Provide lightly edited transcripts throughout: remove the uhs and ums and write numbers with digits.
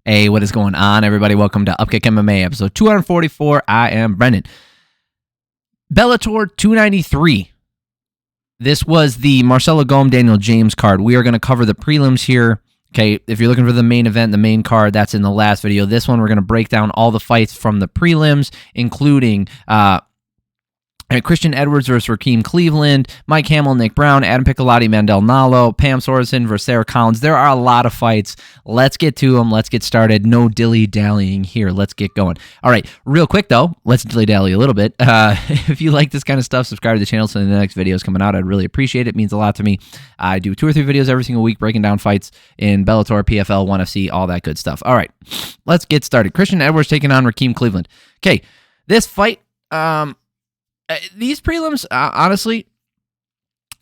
Hey, what is going on, everybody? Welcome to Upkick MMA, episode 244. I am Brennan. Bellator 293. This was the Marcelo Golm, Daniel James card. We are going to cover the prelims here. Okay, if you're looking for the main event, the main card, that's in the last video. This one, we're going to break down all the fights from the prelims, including Christian Edwards versus Rakim Cleveland, Mike Hamel, Nick Browne, Adam Piccolotti, Mandel Nallo, Pam Sorenson versus Sarah Collins. There are a lot of fights. Let's get to them. Let's get started. No dilly-dallying here. Let's get going. All right, real quick, though, let's dilly-dally a little bit. If you like this kind of stuff, subscribe to the channel so the next video is coming out. I'd really appreciate it. It means a lot to me. I do 2 or 3 videos every single week breaking down fights in Bellator, PFL, 1FC, all that good stuff. All right, let's get started. Christian Edwards taking on Rakim Cleveland. Okay, this fight... these prelims, honestly,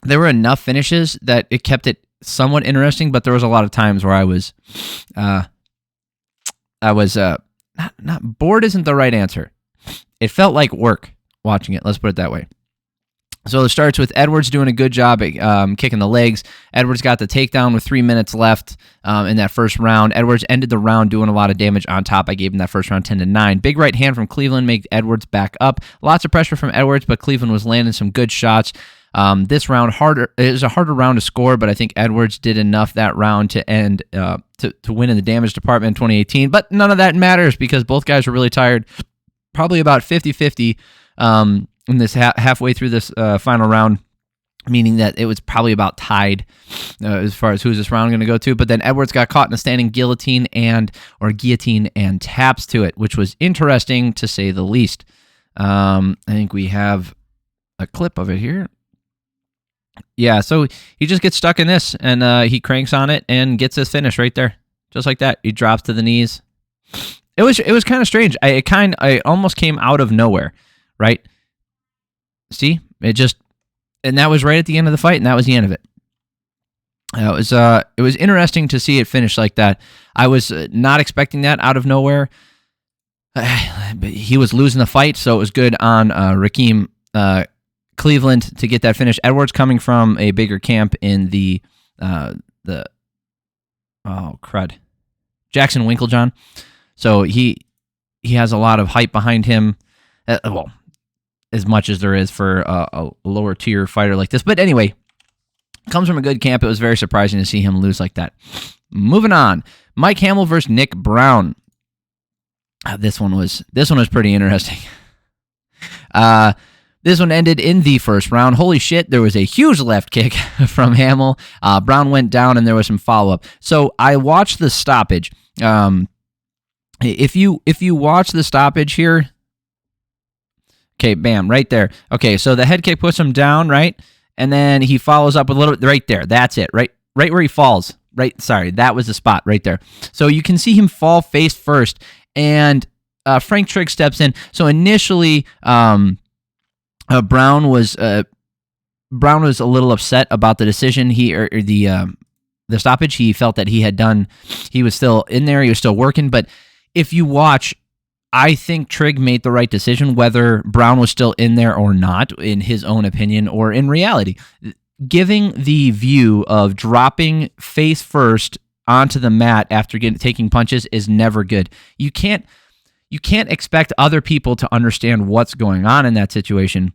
there were enough finishes that it kept it somewhat interesting, but there was a lot of times where I was not bored isn't the right answer. It felt like work watching it. Let's put it that way. So it starts with Edwards doing a good job at kicking the legs. Edwards got the takedown with 3 minutes left in that first round. Edwards ended the round doing a lot of damage on top. I gave him that first round 10-9. Big right hand from Cleveland made Edwards back up. Lots of pressure from Edwards, but Cleveland was landing some good shots. This round it was a harder round to score, but I think Edwards did enough that round to end to win in the damage department in 2018. But none of that matters because both guys were really tired. Probably about 50-50. In this halfway through this final round, meaning that it was probably about tied as far as who's this round going to go to. But then Edwards got caught in a standing guillotine and taps to it, which was interesting to say the least. I think we have a clip of it here. Yeah, so he just gets stuck in this, and he cranks on it and gets his finish right there, just like that. He drops to the knees. It was kind of strange. I almost came out of nowhere, right? See, and that was right at the end of the fight, and that was the end of it. It was interesting to see it finish like that. I was not expecting that out of nowhere. But he was losing the fight, so it was good on Rakim Cleveland to get that finish. Edwards coming from a bigger camp in the Jackson Winklejohn, so he has a lot of hype behind him. As much as there is for a lower tier fighter like this. But anyway, comes from a good camp. It was very surprising to see him lose like that. Moving on, Mike Hamel versus Nick Browne. This one was pretty interesting. This one ended in the first round. Holy shit, there was a huge left kick from Hamel. Browne went down and there was some follow-up. So I watched the stoppage. If you watch the stoppage here, okay, bam, right there. Okay, so the head kick puts him down, right? And then he follows up with a little bit right there. That's it, right where he falls. Right, sorry, that was the spot right there. So you can see him fall face first, and Frank Trigg steps in. So initially, Browne was a little upset about the decision. The stoppage. He felt that he was still in there. He was still working. But if you watch, I think Trigg made the right decision, whether Browne was still in there or not, in his own opinion, or in reality. Giving the view of dropping face first onto the mat after taking punches is never good. You can't expect other people to understand what's going on in that situation.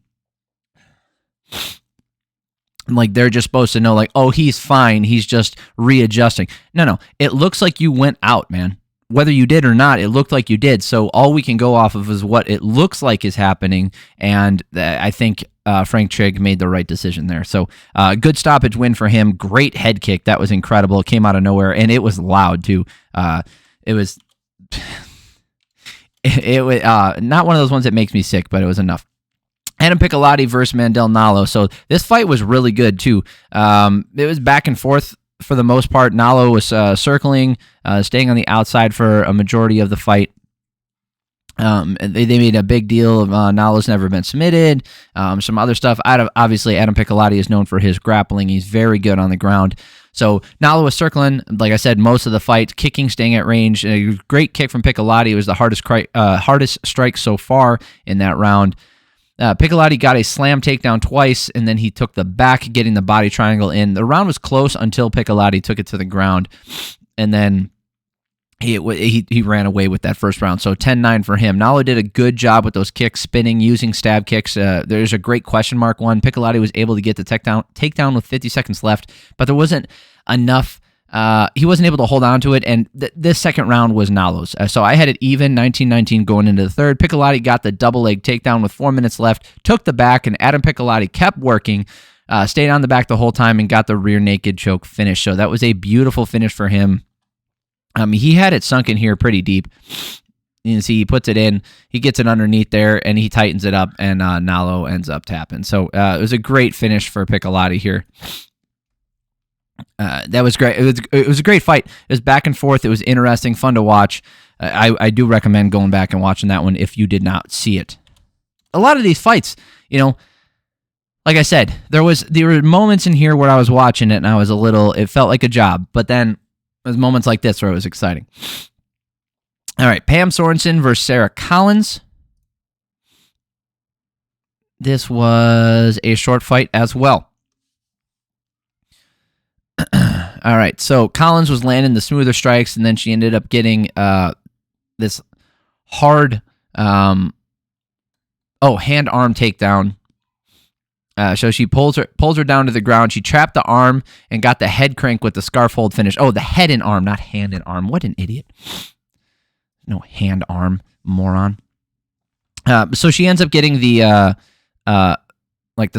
Like, they're just supposed to know, like, oh, he's fine, he's just readjusting. No, it looks like you went out, man. Whether you did or not, it looked like you did. So all we can go off of is what it looks like is happening, and I think Frank Trigg made the right decision there. So good stoppage win for him. Great head kick. That was incredible. It came out of nowhere, and it was loud, too. It was not one of those ones that makes me sick, but it was enough. Adam Piccolotti versus Mandel Nallo. So this fight was really good, too. It was back and forth for the most part. Nallo was circling, staying on the outside for a majority of the fight. They made a big deal of Nallo's never been submitted, some other stuff. Obviously, Adam Piccolotti is known for his grappling. He's very good on the ground. So Nallo was circling, like I said, most of the fight, kicking, staying at range. A great kick from Piccolotti. It was the hardest strike so far in that round. Piccolotti got a slam takedown twice, and then he took the back, getting the body triangle in. The round was close until Piccolotti took it to the ground, and then he ran away with that first round. So 10-9 for him. Nallo did a good job with those kicks, spinning, using stab kicks. There's a great question mark one. Piccolotti was able to get the takedown with 50 seconds left, but there wasn't enough. He wasn't able to hold on to it, and this second round was Nallo's. So I had it even, 19-19 going into the third. Piccolotti got the double leg takedown with 4 minutes left, took the back, and Adam Piccolotti kept working, stayed on the back the whole time, and got the rear naked choke finish. So that was a beautiful finish for him. He had it sunk in here pretty deep. You can see he puts it in, he gets it underneath there, and he tightens it up, and Nallo ends up tapping. So it was a great finish for Piccolotti here. That was great. It was a great fight. It was back and forth. It was interesting, fun to watch. I do recommend going back and watching that one if you did not see it. A lot of these fights, like I said, there were moments in here where I was watching it and I was it felt like a job, but then there's moments like this where it was exciting. All right, Pam Sorenson versus Sara Collins. This was a short fight as well. All right, so Collins was landing the smoother strikes, and then she ended up getting this hard hand-arm takedown. So she pulls her down to the ground. She trapped the arm and got the head crank with the scarf hold finish. Oh, the head and arm, not hand and arm. What an idiot. No hand arm, moron. So she ends up getting the the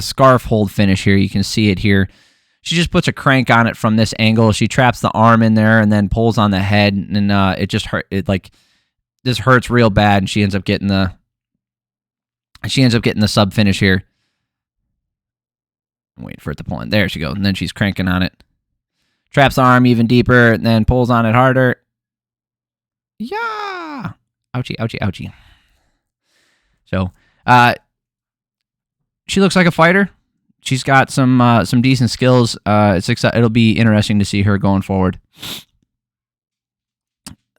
scarf hold finish here. You can see it here. She just puts a crank on it from this angle. She traps the arm in there and then pulls on the head, and it just hurt. This hurts real bad, and she ends up getting the sub finish here. Wait for it to pull in. There she goes. And then she's cranking on it. Traps the arm even deeper, and then pulls on it harder. Yeah. Ouchie, ouchie, ouchie. So, she looks like a fighter. She's got some decent skills. It'll be interesting to see her going forward.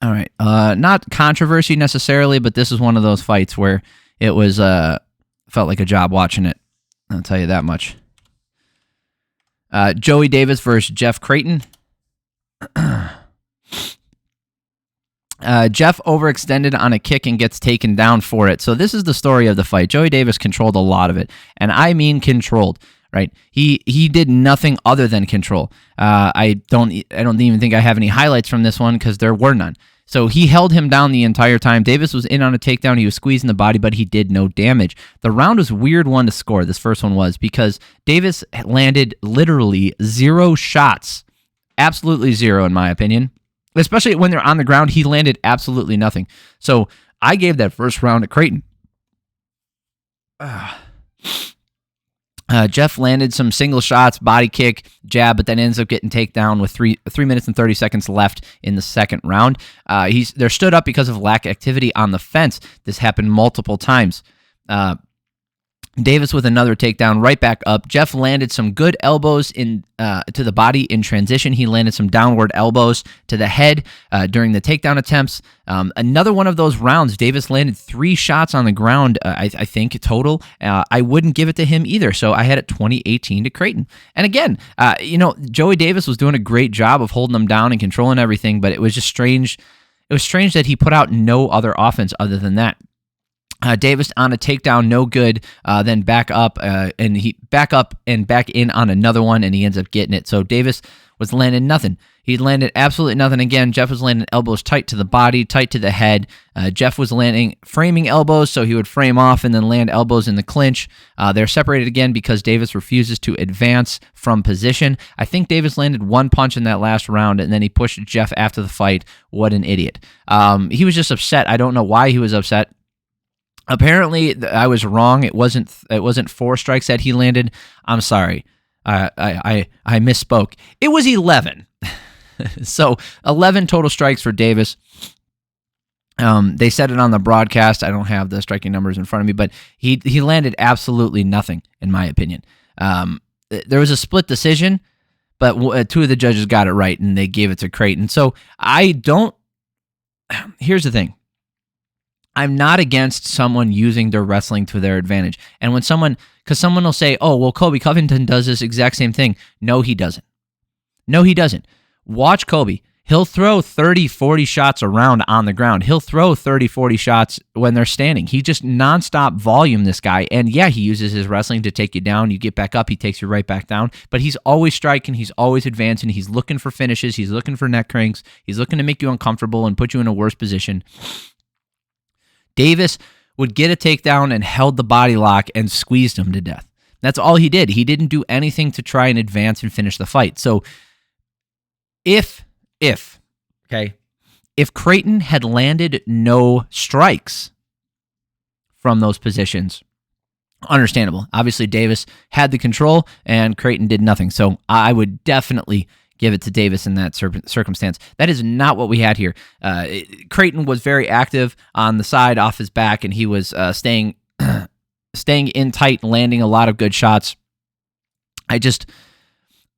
All right. Not controversy necessarily, but this is one of those fights where it was felt like a job watching it. I'll tell you that much. Joey Davis versus Jeff Creighton. Jeff overextended on a kick and gets taken down for it. So this is the story of the fight. Joey Davis controlled a lot of it, and I mean controlled. Right? He did nothing other than control. I don't even think I have any highlights from this one because there were none. So he held him down the entire time. Davis was in on a takedown. He was squeezing the body, but he did no damage. The round was a weird one to score. This first one was because Davis landed literally 0 shots. Absolutely 0, in my opinion. Especially when they're on the ground, he landed absolutely nothing. So I gave that first round to Creighton. Jeff landed some single shots, body kick, jab, but then ends up getting takedown with 3 minutes and 30 seconds left in the second round. They're stood up because of lack of activity on the fence. This happened multiple times. Davis with another takedown, right back up. Jeff landed some good elbows to the body in transition. He landed some downward elbows to the head during the takedown attempts. Another one of those rounds, Davis landed 3 shots on the ground, I think, total. I wouldn't give it to him either, so I had it 20-18 to Creighton. And again, Joey Davis was doing a great job of holding them down and controlling everything, but it was just strange. It was strange that he put out no other offense other than that. Davis on a takedown, no good. Then back up, and he back up and back in on another one, and he ends up getting it. So Davis was landing nothing. He landed absolutely nothing again. Jeff was landing elbows tight to the body, tight to the head. Jeff was landing framing elbows, so he would frame off and then land elbows in the clinch. They're separated again because Davis refuses to advance from position. I think Davis landed 1 punch in that last round, and then he pushed Jeff after the fight. What an idiot. He was just upset. I don't know why he was upset. Apparently, I was wrong. It wasn't 4 strikes that he landed. I'm sorry. I misspoke. It was 11. So 11 total strikes for Davis. They said it on the broadcast. I don't have the striking numbers in front of me, but he landed absolutely nothing, in my opinion. There was a split decision, but 2 of the judges got it right, and they gave it to Creighton. So here's the thing. I'm not against someone using their wrestling to their advantage. And when someone will say, oh, well, Colby Covington does this exact same thing. No, he doesn't. Watch Colby. He'll throw 30, 40 shots around on the ground. He'll throw 30, 40 shots when they're standing. He just nonstop volume, this guy. And yeah, he uses his wrestling to take you down. You get back up, he takes you right back down. But he's always striking. He's always advancing. He's looking for finishes. He's looking for neck cranks. He's looking to make you uncomfortable and put you in a worse position. Davis would get a takedown and held the body lock and squeezed him to death. That's all he did. He didn't do anything to try and advance and finish the fight. So if Creighton had landed no strikes from those positions, understandable. Obviously, Davis had the control and Creighton did nothing. So I would definitely give it to Davis in that circumstance. That is not what we had here. Creighton was very active on the side off his back, and he was staying in tight, landing a lot of good shots.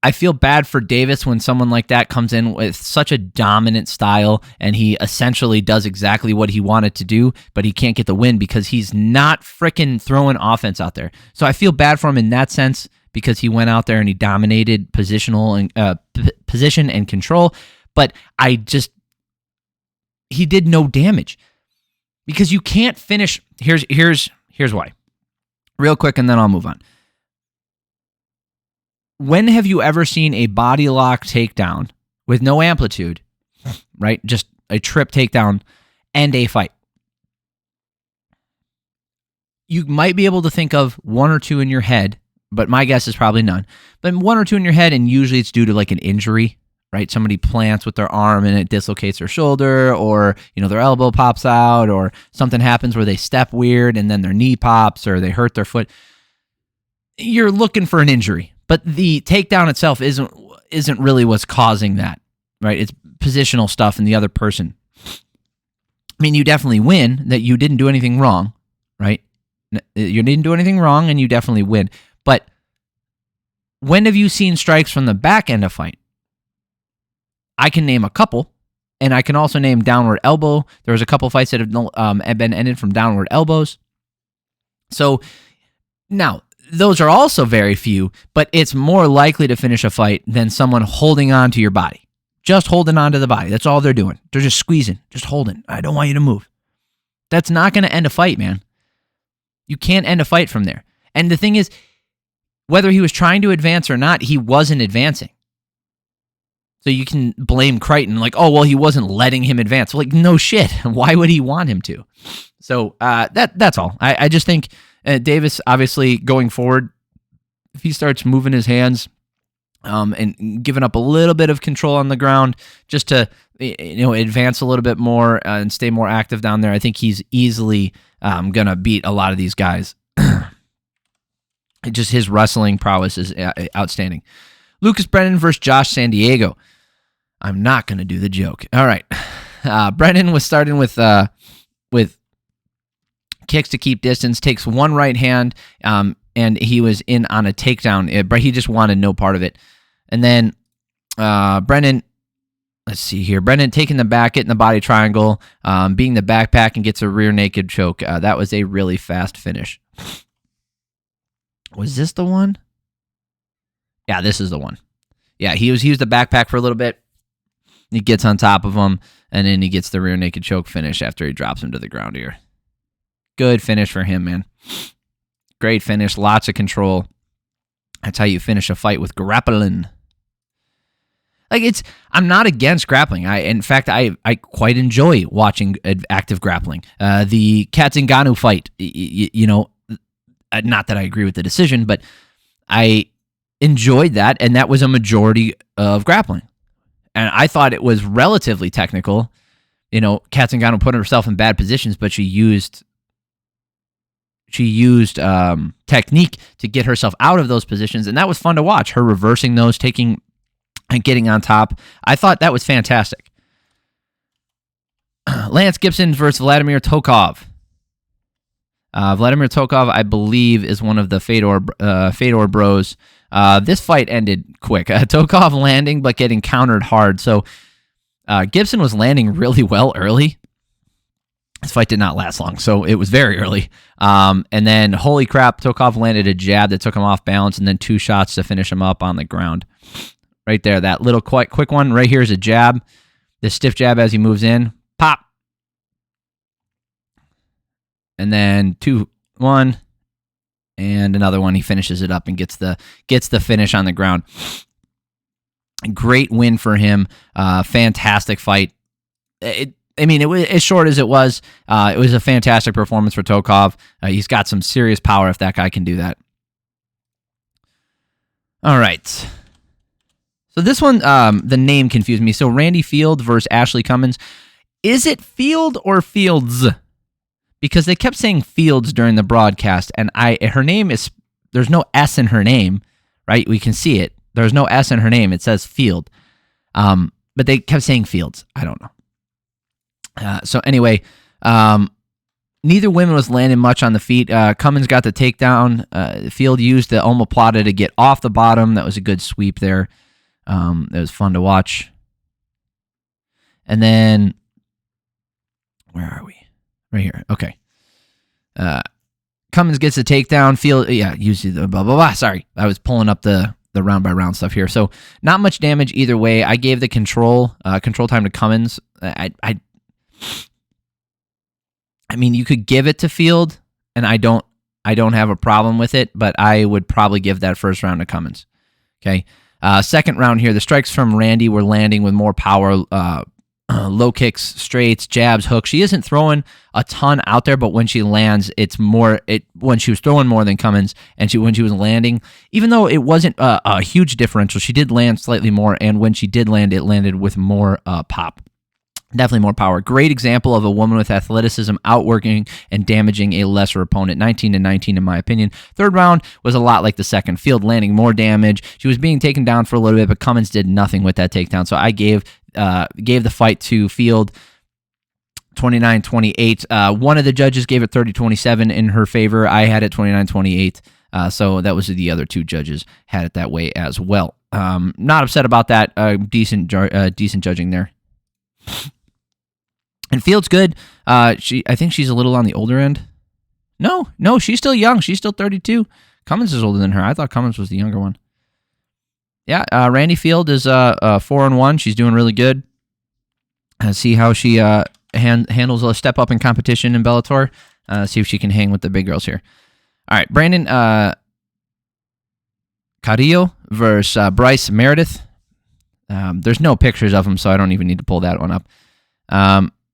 I feel bad for Davis when someone like that comes in with such a dominant style and he essentially does exactly what he wanted to do, but he can't get the win because he's not freaking throwing offense out there. So I feel bad for him in that sense because he went out there and he dominated position and control, but he did no damage because you can't finish. Here's why. Real quick, and then I'll move on. When have you ever seen a body lock takedown with no amplitude, right? Just a trip takedown and a fight? You might be able to think of one or two in your head, but my guess is probably none. But one or two in your head, and usually it's due to like an injury, right? Somebody plants with their arm and it dislocates their shoulder, or their elbow pops out, or something happens where they step weird and then their knee pops, or they hurt their foot. You're looking for an injury. But the takedown itself isn't really what's causing that, right? It's positional stuff in the other person. I mean, you definitely win that you didn't do anything wrong, right? You didn't do anything wrong, and you definitely win. But when have you seen strikes from the back end of fight? I can name a couple, and I can also name downward elbow. There was a couple fights that have been ended from downward elbows. So now, those are also very few, but it's more likely to finish a fight than someone holding on to your body. Just holding on to the body. That's all they're doing. They're just squeezing, just holding. I don't want you to move. That's not going to end a fight, man. You can't end a fight from there. And the thing is, whether he was trying to advance or not, he wasn't advancing. So you can blame Creighton, like, oh, well, he wasn't letting him advance. Well, like, no shit. Why would he want him to? So that's all. I just think Davis, obviously, going forward, if he starts moving his hands and giving up a little bit of control on the ground just to advance a little bit more and stay more active down there, I think he's easily going to beat a lot of these guys. Just his wrestling prowess is outstanding. Lucas Brennan versus Josh San Diego. I'm not going to do the joke. All right. Brennan was starting with kicks to keep distance, takes one right hand, and he was in on a takedown. He just wanted no part of it. And then Brennan, let's see here. Brennan taking the back, getting the body triangle, beating the backpack, and gets a rear naked choke. That was a really fast finish. Was this the one? Yeah, this is the one. Yeah, he used the backpack for a little bit. He gets on top of him, and then he gets the rear naked choke finish after he drops him to the ground here. Good finish for him, man. Great finish, lots of control. That's how you finish a fight with grappling. I'm not against grappling. In fact, I quite enjoy watching active grappling. The Katzenganu fight, not that I agree with the decision, but I enjoyed that, and that was a majority of grappling. And I thought it was relatively technical. Katzenganu put herself in bad positions, but she used technique to get herself out of those positions, and that was fun to watch. Her reversing those, taking and getting on top. I thought that was fantastic. Lance Gibson versus Vladimir Tokov. Vladimir Tokov, I believe, is one of the Fedor bros. This fight ended quick. Tokov landing, but getting countered hard. So Gibson was landing really well early. This fight did not last long, so it was very early. And then, holy crap, Tokov landed a jab that took him off balance, and then 2 shots to finish him up on the ground. Right there, that little quick one right here is a jab. The stiff jab as he moves in. Pop. And then 2-1. And another one. He finishes it up and gets the finish on the ground. Great win for him. Fantastic fight. It was as short as it was. It was a fantastic performance for Tokov. He's got some serious power if that guy can do that. All right. So this one, the name confused me. So Randy Field versus Ashley Cummins. Is it Field or Fields? Because they kept saying Fields during the broadcast, and her name is, there's no S in her name, right? We can see it. There's no S in her name. It says Field. But they kept saying Fields. I don't know. So anyway, neither woman was landing much on the feet. Cummins got the takedown. Field used the omoplata to get off the bottom. That was a good sweep there. It was fun to watch. And then, where are we? Right here. Okay. Cummins gets a takedown. Field, usually the blah, blah, blah. Sorry. I was pulling up the round by round stuff here. So not much damage either way. I gave the control time to Cummins. I mean, you could give it to Field, and I don't have a problem with it, but I would probably give that first round to Cummins. Okay. Second round here, the strikes from Randi were landing with more power, low kicks, straights, jabs, hooks. She isn't throwing a ton out there, but when she lands, it's more. When she was throwing more than Cummins, and when she was landing, even though it wasn't a huge differential, she did land slightly more, and when she did land, it landed with more pop. Definitely more power. Great example of a woman with athleticism outworking and damaging a lesser opponent. 19-19 in my opinion. Third round was a lot like the second. Field landing more damage. She was being taken down for a little bit, but Cummins did nothing with that takedown. So I gave the fight to Field 29-28. One of the judges gave it 30-27 in her favor. I had it 29-28. So that was the other two judges had it that way as well. Not upset about that. Decent judging there. And Field's good. I think she's a little on the older end. No, she's still young. She's still 32. Cummins is older than her. I thought Cummins was the younger one. Yeah, Randy Field is 4-1. She's doing really good. See how she handles a step up in competition in Bellator. See if she can hang with the big girls here. All right, Brandon Carrillo versus Bryce Meredith. There's no pictures of him, so I don't even need to pull that one up.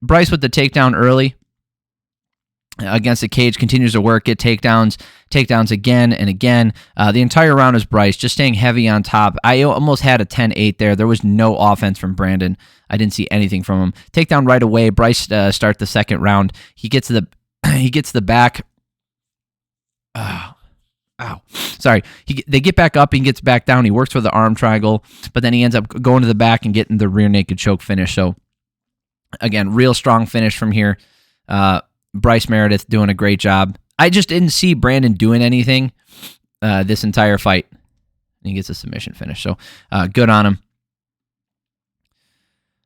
Bryce with the takedown early against the cage, continues to work, get takedowns again and again. The entire round is Bryce, just staying heavy on top. I almost had a 10-8 there. There was no offense from Brandon. I didn't see anything from him. Takedown right away. Bryce start the second round. He gets the back. Ow. Sorry. They get back up. He gets back down. He works for the arm triangle, but then he ends up going to the back and getting the rear naked choke finish. So, again, real strong finish from here. Bryce Meredith doing a great job. I just didn't see Brandon doing anything this entire fight. He gets a submission finish. So, good on him.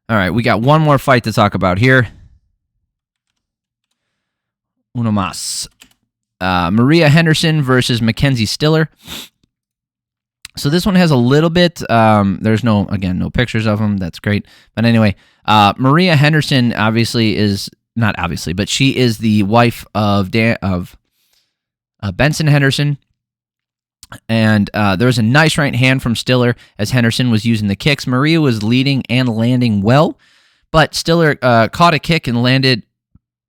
All right, we got one more fight to talk about here. Uno más. Maria Henderson versus MacKenzie Stiller. So this one has a little bit. There's no pictures of him. That's great. But anyway, Maria Henderson obviously is not obviously, but she is the wife of Benson Henderson. And there was a nice right hand from Stiller as Henderson was using the kicks. Maria was leading and landing well, but Stiller caught a kick and landed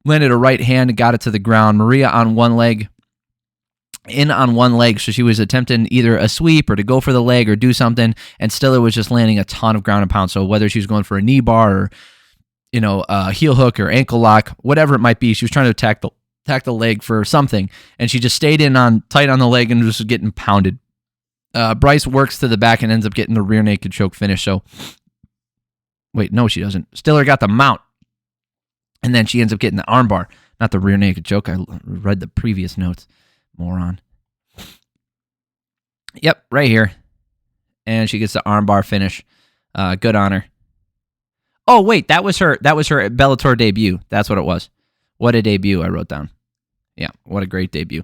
a right hand and got it to the ground. Maria on one leg, so she was attempting either a sweep or to go for the leg or do something, and Stiller was just landing a ton of ground and pound. So whether she was going for a knee bar or a heel hook or ankle lock, whatever it might be, she was trying to attack the leg for something, and she just stayed tight on the leg and just was getting pounded. Bryce works to the back and ends up getting the rear naked choke finish. So, wait, no, she doesn't. Stiller got the mount, and then she ends up getting the armbar, not the rear naked choke. I read the previous notes, moron. Yep, right here, and she gets the armbar finish. Good on her. Oh wait, that was her Bellator debut. That's what it was. What a debut, I wrote down. Yeah, what a great debut.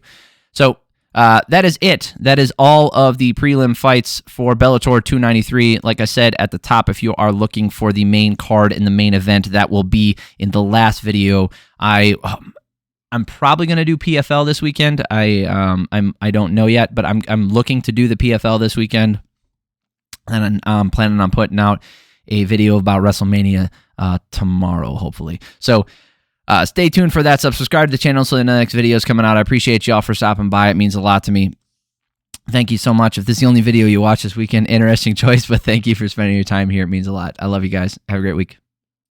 So that is it. That is all of the prelim fights for Bellator 293. Like I said at the top, if you are looking for the main card in the main event, that will be in the last video. I'm probably going to do PFL this weekend. I don't know yet, but I'm looking to do the PFL this weekend, and I'm planning on putting out a video about WrestleMania tomorrow, hopefully. So stay tuned for that. Subscribe to the channel so the next video is coming out. I appreciate y'all for stopping by. It means a lot to me. Thank you so much. If this is the only video you watch this weekend, interesting choice, but thank you for spending your time here. It means a lot. I love you guys. Have a great week.